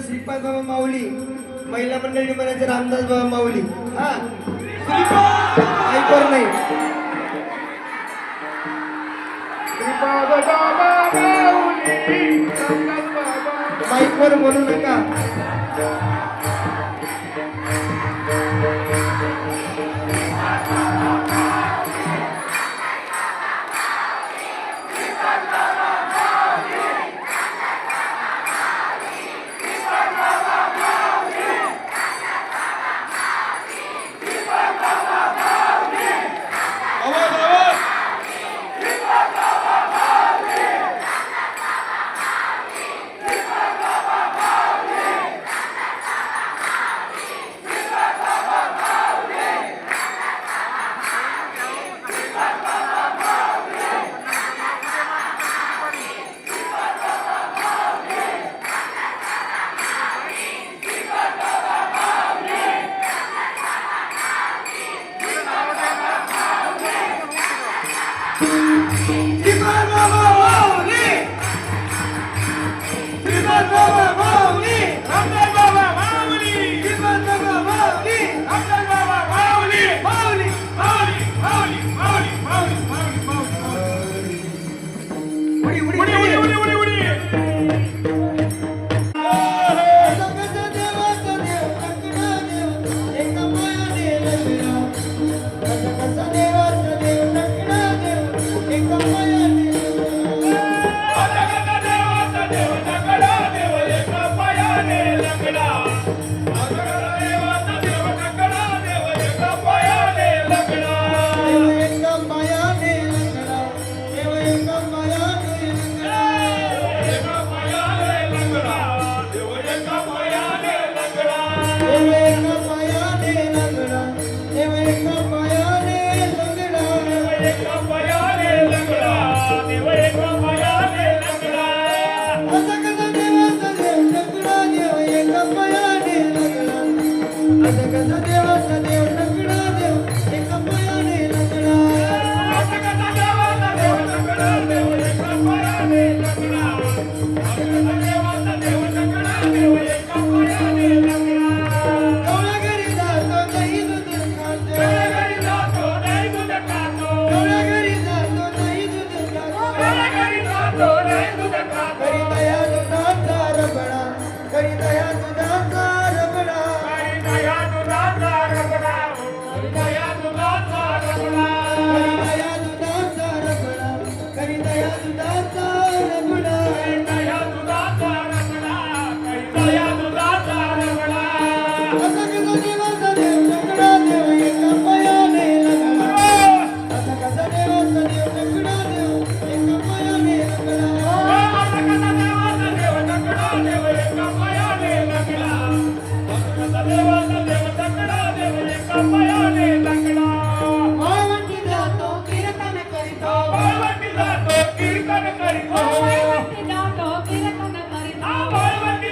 श्रीपाद बाबा माऊली, महिला मंडळी म्हणायचं रामदास बाबा माऊली. हा ऐकवर नाही. माईकवर म्हणू नका. श्रीपाद बाबा माऊली श्रीपाद बाबा माऊली रामदास बाबा माऊली श्रीपाद बाबा माऊली रामदास बाबा माऊली माऊली माऊली माऊली माऊली माऊली माऊली माऊली उडी उडी उडी उडी उडी उडी उडी जगाचा देवाचा देव टकरा देव एका मायाने लग्न जगाचा देवाचा देव टकरा देव एका मायाने जगाचा देवाचा देव टकरा देव एका पायाने लग्ना जगाचा देवाचा देव टकरा देव एका पायाने लग्ना देव एका मायाने लग्न देव एका मायाने लग्न एका पायाने लग्ना देव एका पायाने लग्ना देव एका मायाने लग्न देव एका मायाने लग्न एका पायाने लग्ना देव एका पायाने लग्ना असा कसा देवाचा देव टकरा देव एका मायाने लग्न असा कसा देवाचा देव टकरा देव एका मायाने लग्न जगाचा देवाचा देव टकरा देव एका पायाने लग्ना जगाचा देवाचा देव टकरा देव एका पायाने लग्ना गवळ्या घरी जातो दही दूध खातो घरी जातो नाही दूध खातो गवळ्या घरी जातो दही दूध खातो घरी जातो नाही दूध खातो करी दया दुधाचा रबडा करी दया दुधाचा रबडा काही दया दुधाचा रगडा दया दुधाचा रगडा करी दया दुधाचा रबडा करी दया दुधाचा रबडा दया दुधाचा रगडा दया दुधाचा रगडा असा कसा देवाचा देव टकरा देव एका पायाने लग्न असा कसा देवाचा देव टकरा देव एका पायाने लग्न मावळवंटी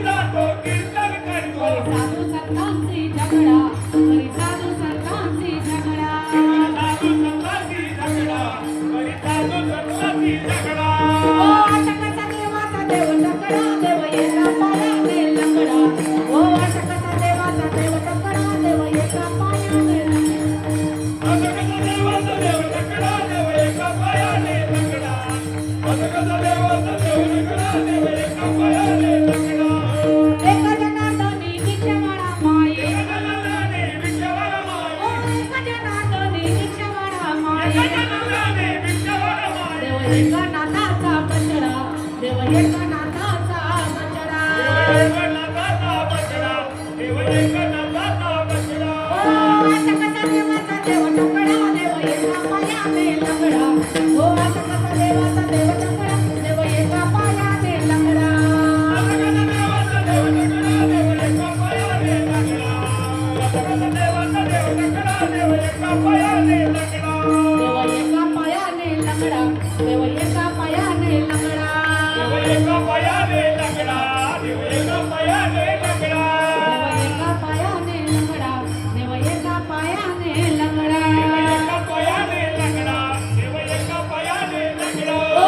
जातो कीर्तन करीतो साधू संतांची झगडा करी साधू संतांची झगडा ओ अशकचा देवाचा देव टकरा देव एका पायाने लंगडा ओ अशकचा देवाचा देव टकरा देव एका पायाने लंगडा एका जनार्दनी भिक्षावळा माई ओ एका जनार्दनी भिक्षावळा माई देव एका नाथाचा बछडा देव एका नाथाचा बछडा ओ अशकचा देवाचा देव टकरा देव एका पायाने लंगडा ओ अशकचा देवाचा देव टकरा देव एका पायाने लंगडा देव एका पायाने लंगडा देव एका पायाने लंगडा देव एका पायाने लंगडा देव एका पायाने लंगडा ओ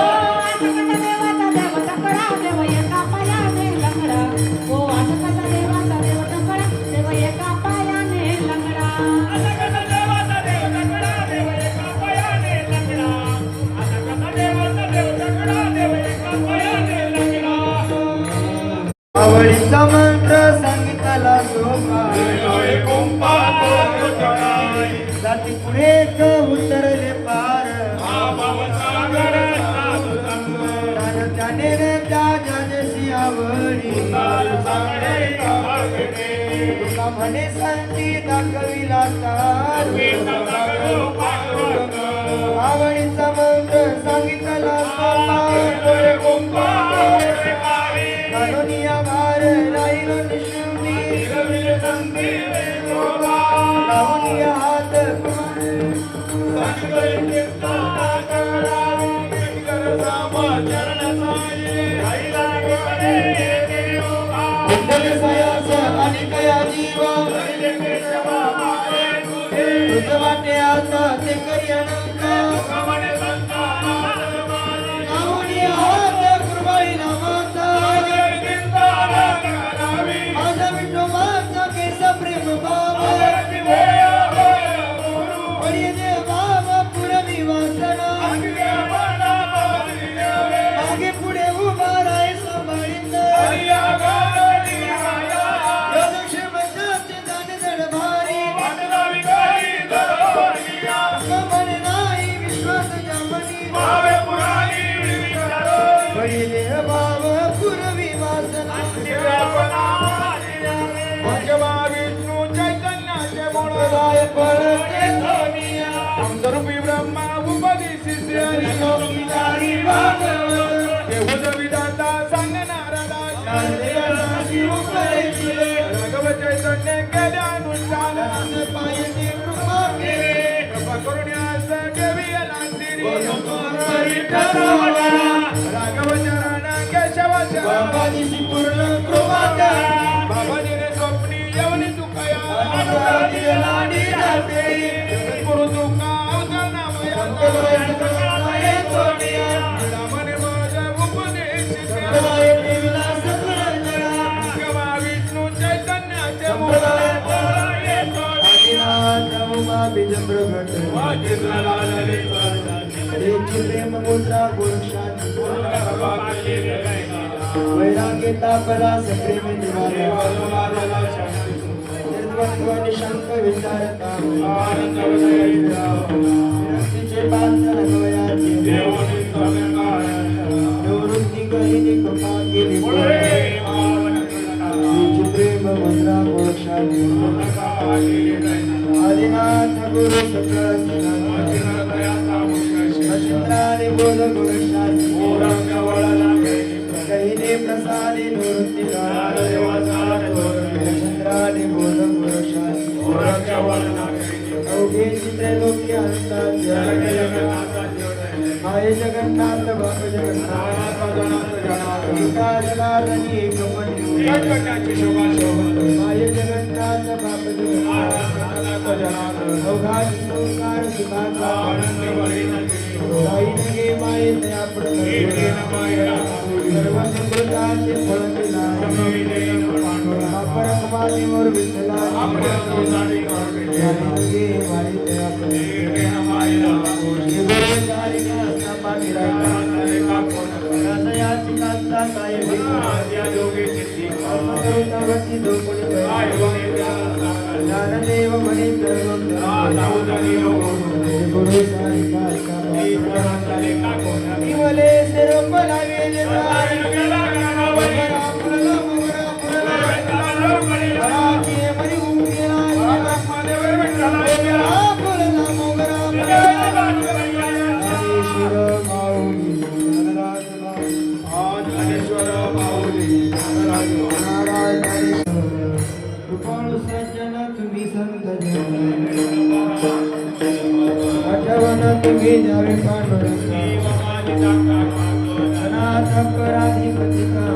अशकचा देवाचा देव टकरा देव एका पायाने लंगडा ओ अशकचा देवाचा देव टकरा देव एका पायाने लंगडा आवडीचा मंत्र सांगितला सोपा जाती पुढे क उतरले पार त्यानं त्याने रे त्या ज्याची आवडी तुका म्हणे संती दाखविला तार आवडीचा मंत्र सांगितला सोपा कानोनिया भार राहिलो निशुंबी कानोनिया हात कुंडल सयास आणि कया जीवा तुझ वाटे आता ते करी अनंत वळी दे बाबा पुरवी वासना मागे पुढे उभा राय सांभाळीत योगक्षे बंधाचे दान दडभारी कमन नाही विश्वास जमनी वळी दे बाबा पुरवी वासना पंचमा विष्णू चैतन्याचे मूळ राय पळते सोनिया अंतरूपी ब्रह्मा उपदेशी श्री योगिदारी भागवत देवद विधाता सांगणारा दाता देवाची उपदेशी राघव चैतन्य केले अनुष्ठान पायी कृपा केले कृपा करुण्यास देवी नांदिरी ठरवला राघव चरण केशव चरण बाबाजीची पूर्ण कृपा करा बाबाजीने स्वप्नी येऊन तुकया अनुरागी लाडी राहते गुरु तुका अवतरणामया संतराय सोनिया रामने माझा उपदेश संतराय देवीला सत्वरंजना पंचमा विष्णू चैतन्याचे मूळ आदिनाथ उमा बीज प्रगट रेची प्रेम मुद्रा गुरुशांती वैराग्य तापरा सप्रेम निवारा निर्द्वंद्व निशंक विचारता विरक्तीचे पांचन गवयाचे निवृत्ती कहिनी कृपा केली रेची प्रेम मुद्रा गुरुशांती आदिनाथ गुरु सकळ मच्छिंद्राने बोल गुरुशांती कहिने प्रसादे निवृत्ती चंद्राने बोल गुरुशांती अवघे चित्रे लोके अंतात माय जगन्नाथ बाप जगन्नाथ एका जगातनी एक पंचू माय जगन्नाथ बाप जगन्नाथ अवघात संस्कार सुखाचा जाईन गे मायेने आपण सर्व समृद्धाचे फळ दिला आपण मातीवर विठला जाईन गे मायेने आपण हृदयाची कांता कायम अमृतवती दोपडी ज्ञानदेव म्हणे गुरु साई सर्व लागे सज्जन तुम्ही संत आठवण तुम्ही जावे पांडुरंग अनाथ अपराधी पतिका